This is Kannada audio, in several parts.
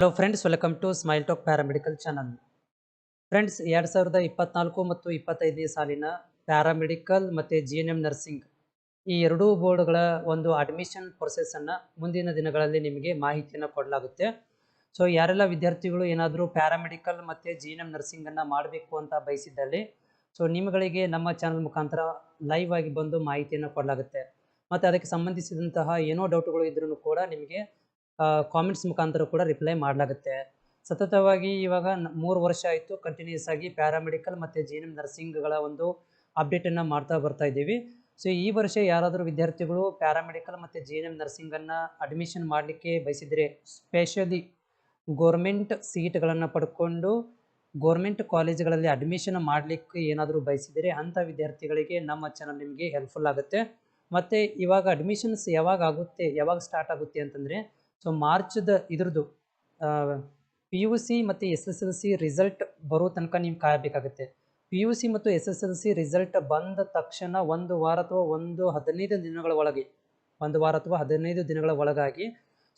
Hello friends, welcome to smile talk paramedical channel. Friends, 2024 ಮತ್ತು 25ನೇ ಸಾಲಿನ ಪ್ಯಾರಾಮೆಡಿಕಲ್ ಮತ್ತು GNM ನರ್ಸಿಂಗ್ ಈ ಎರಡೂ ಬೋರ್ಡ್ಗಳ ಒಂದು ಅಡ್ಮಿಷನ್ ಪ್ರೊಸೆಸನ್ನು ಮುಂದಿನ ದಿನಗಳಲ್ಲಿ ನಿಮಗೆ ಮಾಹಿತಿಯನ್ನು ಕೊಡಲಾಗುತ್ತೆ. ಸೊ ಯಾರೆಲ್ಲ ವಿದ್ಯಾರ್ಥಿಗಳು ಏನಾದರೂ ಪ್ಯಾರಾಮೆಡಿಕಲ್ ಮತ್ತು GNM ನರ್ಸಿಂಗನ್ನು ಮಾಡಬೇಕು ಅಂತ ಬಯಸಿದ್ದಲ್ಲಿ ಸೊ ನಿಮ್ಮಗಳಿಗೆ ನಮ್ಮ ಚಾನಲ್ ಮುಖಾಂತರ ಲೈವ್ ಆಗಿ ಬಂದು ಮಾಹಿತಿಯನ್ನು ಕೊಡಲಾಗುತ್ತೆ. ಮತ್ತು ಅದಕ್ಕೆ ಸಂಬಂಧಿಸಿದಂತಹ ಏನೋ ಡೌಟ್ಗಳು ಇದ್ರೂ ಕೂಡ ನಿಮಗೆ ಕಾಮೆಂಟ್ಸ್ ಮುಖಾಂತರ ಕೂಡ ರಿಪ್ಲೈ ಮಾಡಲಾಗುತ್ತೆ. ಸತತವಾಗಿ ಇವಾಗ 3 ವರ್ಷ ಆಯಿತು ಕಂಟಿನ್ಯೂಸ್ ಆಗಿ ಪ್ಯಾರಾಮೆಡಿಕಲ್ ಮತ್ತು GNM ನರ್ಸಿಂಗ್ಗಳ ಒಂದು ಅಪ್ಡೇಟನ್ನು ಮಾಡ್ತಾ ಬರ್ತಾ ಇದ್ದೀವಿ. ಸೊ ಈ ವರ್ಷ ಯಾರಾದರೂ ವಿದ್ಯಾರ್ಥಿಗಳು ಪ್ಯಾರಾಮೆಡಿಕಲ್ ಮತ್ತು GNM ನರ್ಸಿಂಗನ್ನು ಅಡ್ಮಿಷನ್ ಮಾಡಲಿಕ್ಕೆ ಬಯಸಿದರೆ, ಸ್ಪೆಷಲಿ ಗೋರ್ಮೆಂಟ್ ಸೀಟ್ಗಳನ್ನು ಪಡ್ಕೊಂಡು ಗೋರ್ಮೆಂಟ್ ಕಾಲೇಜುಗಳಲ್ಲಿ ಅಡ್ಮಿಷನ್ ಮಾಡಲಿಕ್ಕೆ ಏನಾದರೂ ಬಯಸಿದರೆ ಅಂಥ ವಿದ್ಯಾರ್ಥಿಗಳಿಗೆ ನಮ್ಮ ಚಾನಲ್ ನಿಮಗೆ ಹೆಲ್ಪ್ಫುಲ್ ಆಗುತ್ತೆ. ಮತ್ತು ಇವಾಗ ಅಡ್ಮಿಷನ್ಸ್ ಯಾವಾಗ ಸ್ಟಾರ್ಟ್ ಆಗುತ್ತೆ ಅಂತಂದರೆ, ಸೊ ಮಾರ್ಚ್ದ ಇದ್ರದ್ದು PUC ಮತ್ತು SSLC ರಿಸಲ್ಟ್ ಬರೋ ತನಕ ನೀವು ಕಾಯಬೇಕಾಗುತ್ತೆ. PUC ಮತ್ತು SSLC ರಿಸಲ್ಟ್ ಬಂದ ತಕ್ಷಣ 1 ವಾರ ಅಥವಾ 15 ದಿನಗಳ ಒಳಗೆ 1 ವಾರ ಅಥವಾ 15 ದಿನಗಳ ಒಳಗಾಗಿ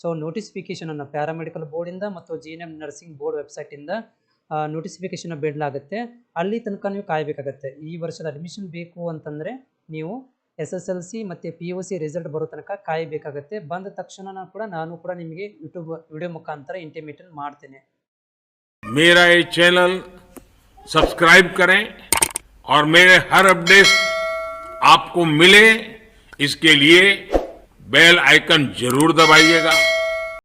ಸೊ ನೋಟಿಫಿಕೇಷನನ್ನು ಪ್ಯಾರಾಮೆಡಿಕಲ್ ಬೋರ್ಡಿಂದ ಮತ್ತು GNM ನರ್ಸಿಂಗ್ ಬೋರ್ಡ್ ವೆಬ್ಸೈಟಿಂದ ನೋಟಿಫಿಕೇಷನ್ ಬಿಡಲಾಗುತ್ತೆ. ಅಲ್ಲಿ ತನಕ ನೀವು ಕಾಯಬೇಕಾಗತ್ತೆ. ಈ ವರ್ಷದ ಅಡ್ಮಿಷನ್ ಬೇಕು ಅಂತಂದರೆ ನೀವು SSLC ಮತ್ತು PUC ರಿಸಲ್ಟ್ ಬರೋ ತನಕ ಕಾಯಬೇಕಾಗತ್ತೆ. ಬಂದ ತಕ್ಷಣ ನಾನು ಕೂಡ ನಿಮಗೆ ಯೂಟ್ಯೂಬ್ ವಿಡಿಯೋ ಮುಖಾಂತರ ಇಂಟಿಮೇಷನ್ ಮಾಡ್ತೇನೆ. मेरा ये चैनल सब्सक्राइब करें और मेरे हर अपडेट आपको मिले, इसके लिए बेल आइकन जरूर दबाइएगा.